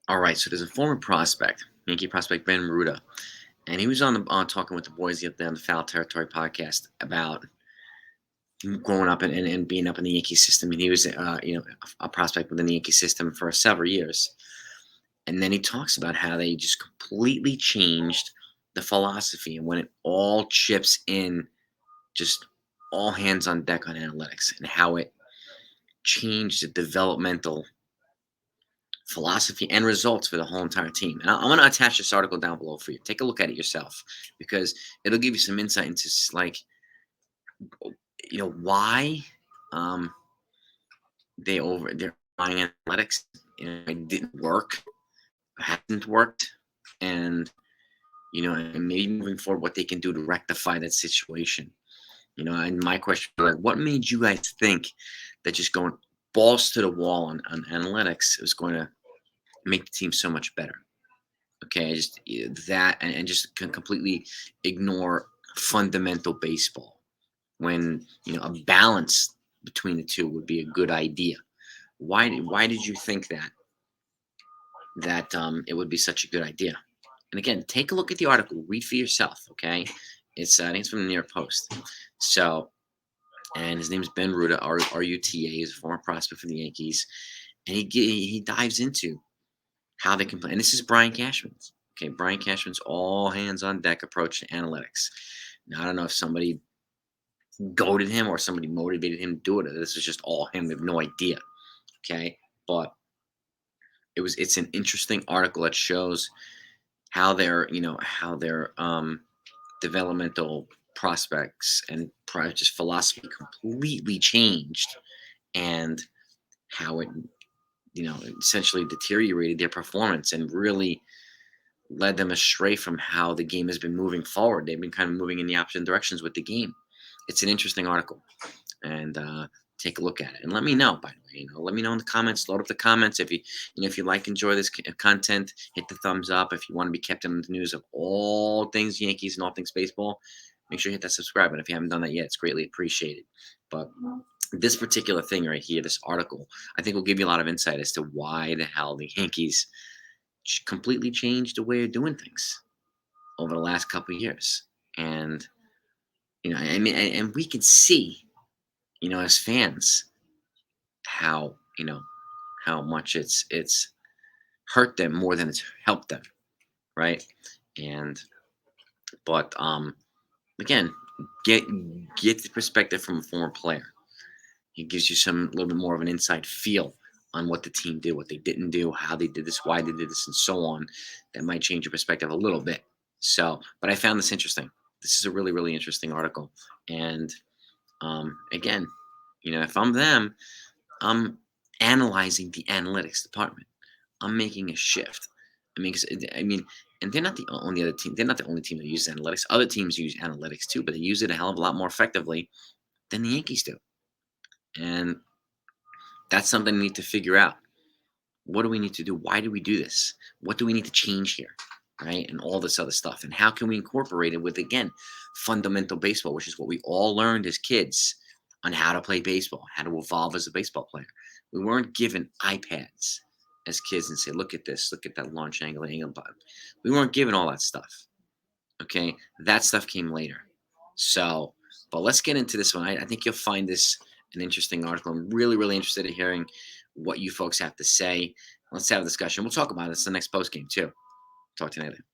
All right, so there's a former prospect, Yankee prospect Ben Ruda, and he was on talking with the boys the other day on the Foul Territory podcast about growing up and being up in the Yankee system. And he was, a prospect within the Yankee system for several years. And then he talks about how they just completely changed the philosophy, and when it all chips in, just all hands on deck on analytics, and how it changed the developmental philosophy and results for the whole entire team. And I'm going to attach this article down below for you. Take a look at it yourself, because it'll give you some insight into why um, they're buying analytics. It didn't work, hasn't worked, and and maybe moving forward, what they can do to rectify that situation. And my question, what made you guys think that just going balls to the wall on analytics was going to make the team so much better? Okay, just that, and just can completely ignore fundamental baseball, when a balance between the two would be a good idea. Why did you think that it would be such a good idea? And again, take a look at the article, read for yourself. Okay, I think it's from the New York Post. So, and his name is Ben Ruta, Ruta. He's a former prospect for the Yankees, and he dives into how they can play. And this is Brian Cashman's. Okay, Brian Cashman's all hands on deck approach to analytics. Now, I don't know if somebody goaded him or somebody motivated him to do it. This is just all him. We have no idea. Okay, but it's an interesting article that shows how their developmental prospects and just philosophy completely changed, and how it essentially deteriorated their performance and really led them astray from how the game has been moving forward. They've been kind of moving in the opposite directions with the game. It's an interesting article, and take a look at it and let me know. By the way, let me know in the comments. Load up the comments if you enjoy this content. Hit the thumbs up. If you want to be kept in the news of all things Yankees and all things baseball, make sure you hit that subscribe button if you haven't done that yet. It's greatly appreciated. But this particular thing right here, this article, I think will give you a lot of insight as to why the hell the Yankees completely changed the way of doing things over the last couple of years. And and we can see, as fans, how how much it's hurt them more than it's helped them, right? And but again, get the perspective from a former player. It gives you some little bit more of an inside feel on what the team did, what they didn't do, how they did this, why they did this, and so on. That might change your perspective a little bit. So, but I found this interesting. This is a really, really interesting article. And again, if I'm them, I'm analyzing the analytics department. I'm making a shift. And they're not the only other team. They're not the only team that uses analytics. Other teams use analytics too, but they use it a hell of a lot more effectively than the Yankees do. And that's something we need to figure out. What do we need to do? Why do we do this? What do we need to change here? Right? And all this other stuff. And how can we incorporate it with, again, fundamental baseball, which is what we all learned as kids on how to play baseball, how to evolve as a baseball player. We weren't given iPads as kids and say, look at this, look at that launch angle, button. We weren't given all that stuff. Okay? That stuff came later. So, but let's get into this one. I think you'll find this an interesting article. I'm really, really interested in hearing what you folks have to say. Let's have a discussion. We'll talk about this in the next post game too. Talk to you later.